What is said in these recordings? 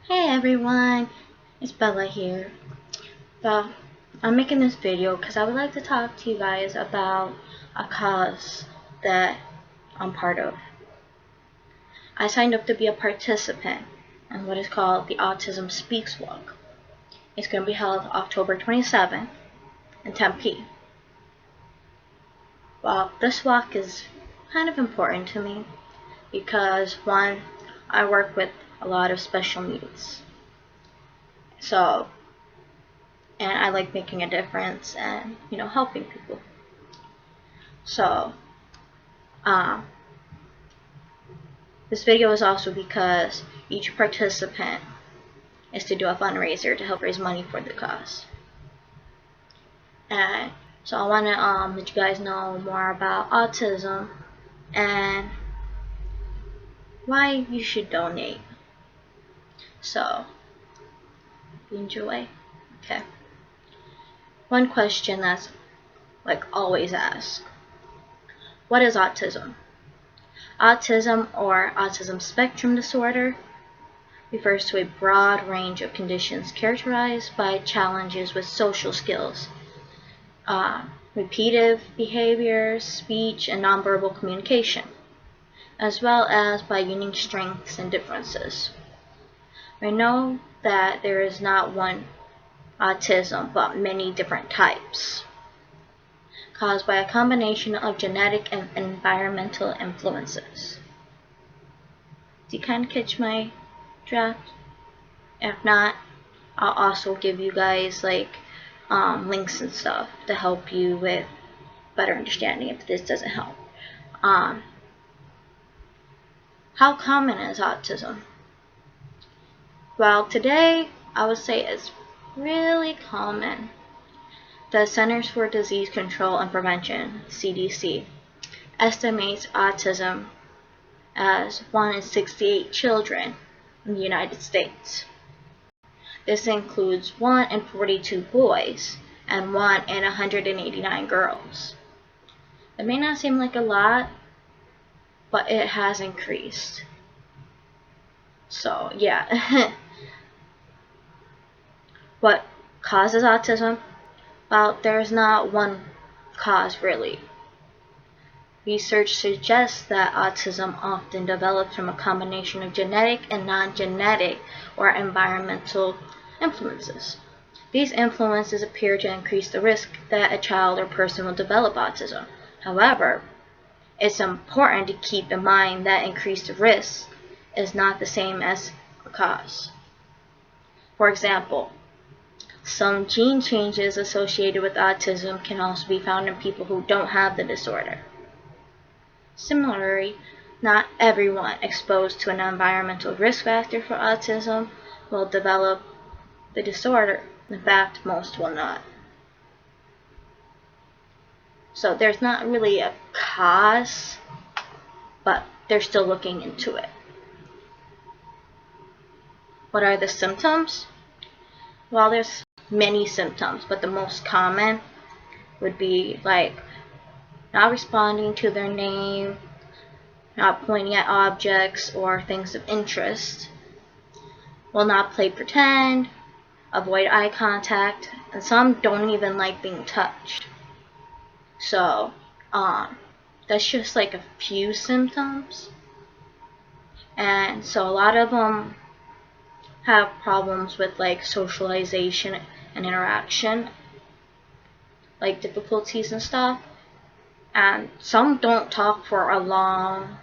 Hey everyone, it's Bella here. Well, I'm making this video because I would like to talk to you guys about a cause that I'm part of. I signed up to be a participant in what is called the Autism Speaks Walk. It's going to be held October 27th in Tempe. Well, this walk is kind of important to me because one, I work with a lot of special needs. And I like making a difference and helping people. So this video is also because each participant is to do a fundraiser to help raise money for the cause. And so I want to let you guys know more about autism and why you should donate. So enjoy. Okay. One question that's always asked: what is autism? Autism, or autism spectrum disorder, refers to a broad range of conditions characterized by challenges with social skills, repetitive behaviors, speech, and nonverbal communication, as well as by unique strengths and differences. We know that there is not one autism, but many different types, caused by a combination of genetic and environmental influences. Do you kind of catch my draft? If not, I'll also give you guys links and stuff to help you with better understanding if this doesn't help. How common is autism? Well, today I would say it's really common. The Centers for Disease Control and Prevention, CDC, estimates autism as 1 in 68 children in the United States. This includes 1 in 42 boys and 1 in 189 girls. It may not seem like a lot, but it has increased. So, yeah. What causes autism? Well, there's not one cause really. Research suggests that autism often develops from a combination of genetic and non-genetic or environmental influences. These influences appear to increase the risk that a child or person will develop autism. However, it's important to keep in mind that increased risk is not the same as a cause. For example, some gene changes associated with autism can also be found in people who don't have the disorder. Similarly, not everyone exposed to an environmental risk factor for autism will develop the disorder. In fact, most will not. So there's not really a cause, but they're still looking into it. What are the symptoms? Well, there's many symptoms, but the most common would be not responding to their name, not pointing at objects or things of interest, will not play pretend, avoid eye contact, and some don't even like being touched. So, that's just a few symptoms. And so a lot of them have problems with socialization and interaction, difficulties and stuff. And some don't talk for a long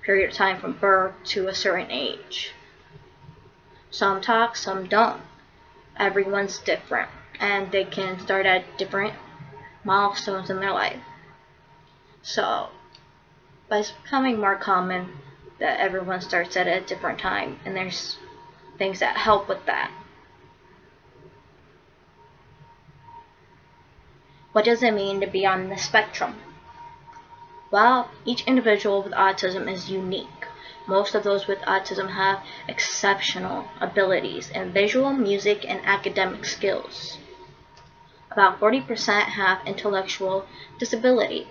period of time from birth to a certain age. Some talk, some don't. Everyone's different, and they can start at different milestones in their life. So, but it's becoming more common that everyone starts at a different time, and there's things that help with that. What does it mean to be on the spectrum? Well, each individual with autism is unique. Most of those with autism have exceptional abilities in visual, music, and academic skills. About 40% have intellectual disability,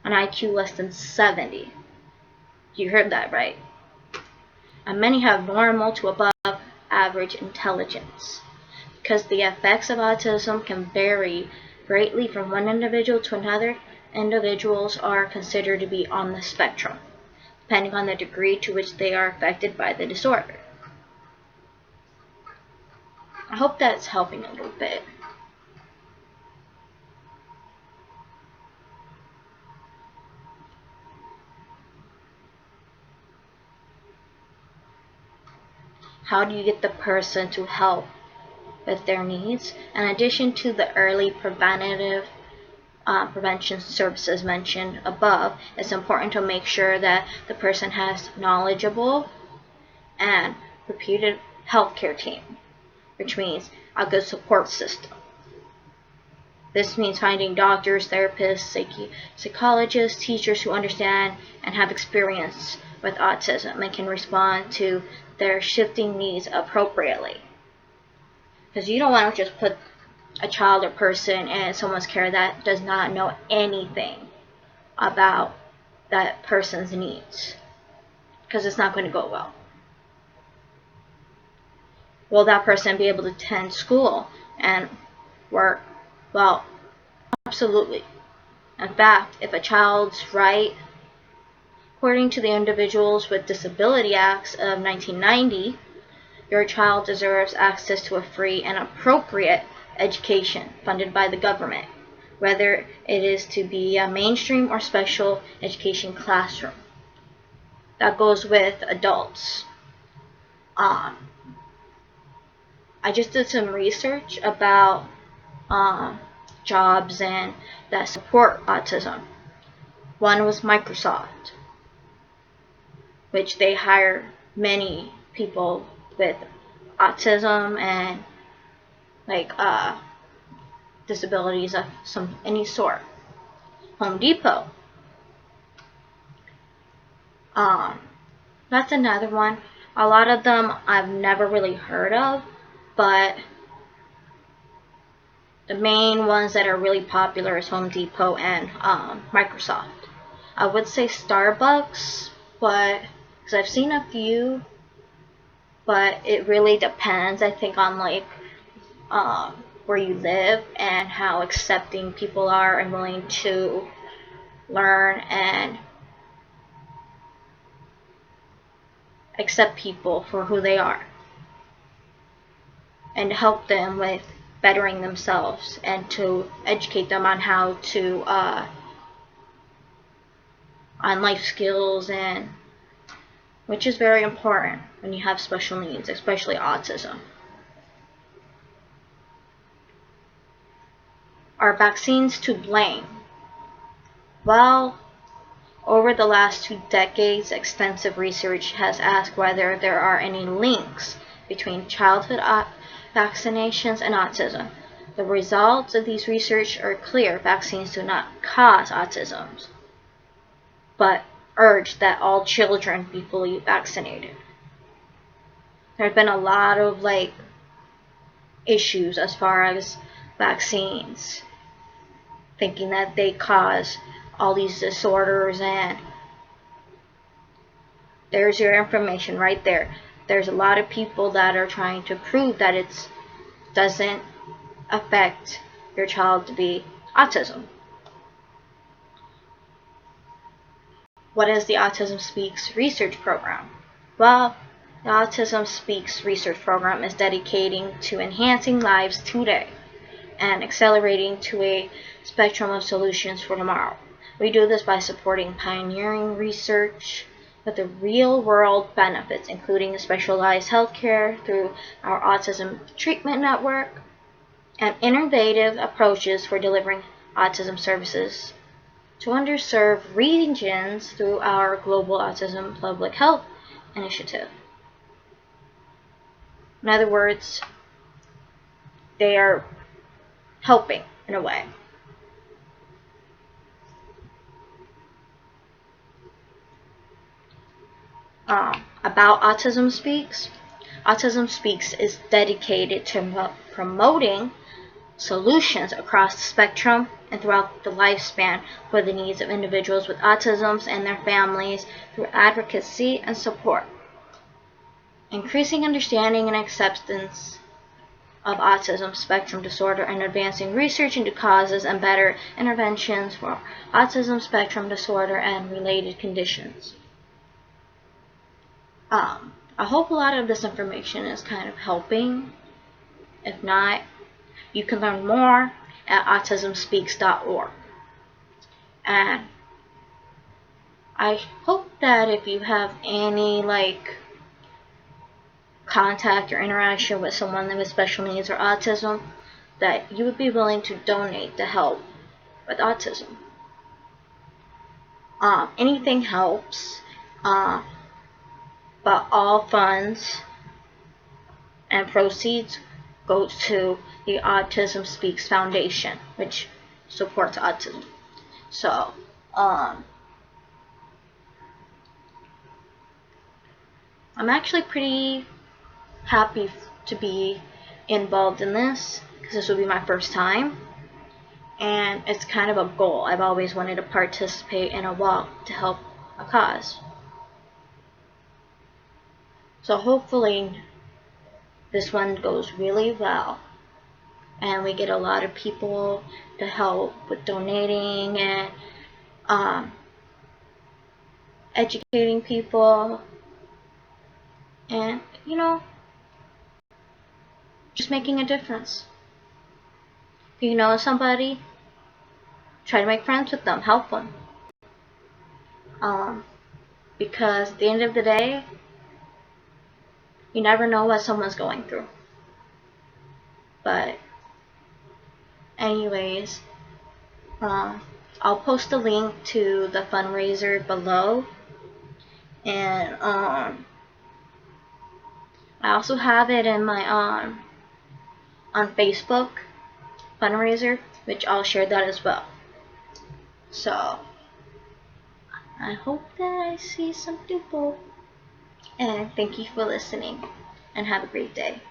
an IQ less than 70. You heard that right. and many have normal to above average intelligence. Because the effects of autism can vary greatly from one individual to another, individuals are considered to be on the spectrum, depending on the degree to which they are affected by the disorder. I hope that's helping a little bit. How do you get the person to help with their needs? In addition to the early prevention services mentioned above, it's important to make sure that the person has knowledgeable and reputed healthcare team, which means a good support system. This means finding doctors, therapists, psychologists, teachers who understand and have experience with autism and can respond to their shifting needs appropriately. Because you don't want to just put a child or person in someone's care that does not know anything about that person's needs, because it's not going to go well. Will that person be able to attend school and work? Well, absolutely. In fact, if a child's right, according to the Individuals with Disability Acts of 1990, your child deserves access to a free and appropriate education funded by the government, whether it is to be a mainstream or special education classroom. That goes with adults. I just did some research about jobs and that support autism. One was Microsoft, which they hire many people with autism and disabilities of any sort. Home Depot. That's another one. A lot of them I've never really heard of, but the main ones that are really popular is Home Depot and Microsoft. I would say Starbucks, but because I've seen a few, but it really depends, I think, on where you live and how accepting people are and willing to learn and accept people for who they are and help them with bettering themselves and to educate them on how to on life skills, and which is very important when you have special needs, especially autism. Are vaccines to blame? Well, over the last 2 decades, extensive research has asked whether there are any links between childhood vaccinations and autism. The results of these research are clear. Vaccines do not cause autism, but urge that all children be fully vaccinated. There have been a lot of issues as far as vaccines, thinking that they cause all these disorders, and there's your information right there. There's a lot of people that are trying to prove that it doesn't affect your child to be autism. What is the Autism Speaks research program? Well, the Autism Speaks research program is dedicating to enhancing lives today and accelerating to a spectrum of solutions for tomorrow. We do this by supporting pioneering research with the real-world benefits, including specialized healthcare through our Autism Treatment Network and innovative approaches for delivering autism services to underserved regions through our Global Autism Public Health Initiative. In other words, they are helping in a way. About Autism Speaks. Autism Speaks is dedicated to promoting solutions across the spectrum and throughout the lifespan for the needs of individuals with autism and their families through advocacy and support. increasing understanding and acceptance of autism spectrum disorder and advancing research into causes and better interventions for autism spectrum disorder and related conditions. I hope a lot of this information is kind of helping. If not, you can learn more at autismspeaks.org. And I hope that if you have any contact or interaction with someone with special needs or autism, that you would be willing to donate to help with autism. Anything helps, but all funds and proceeds go to the Autism Speaks Foundation, which supports autism. So, I'm actually pretty happy to be involved in this, because this will be my first time, and it's kind of a goal. I've always wanted to participate in a walk to help a cause. So hopefully this one goes really well, and we get a lot of people to help with donating and educating people, and just making a difference. If you know somebody, try to make friends with them, help them. Because at the end of the day, you never know what someone's going through. But anyways, I'll post a link to the fundraiser below, and I also have it in my on Facebook fundraiser, which I'll share that as well. So I hope that I see some people, and thank you for listening, and have a great day.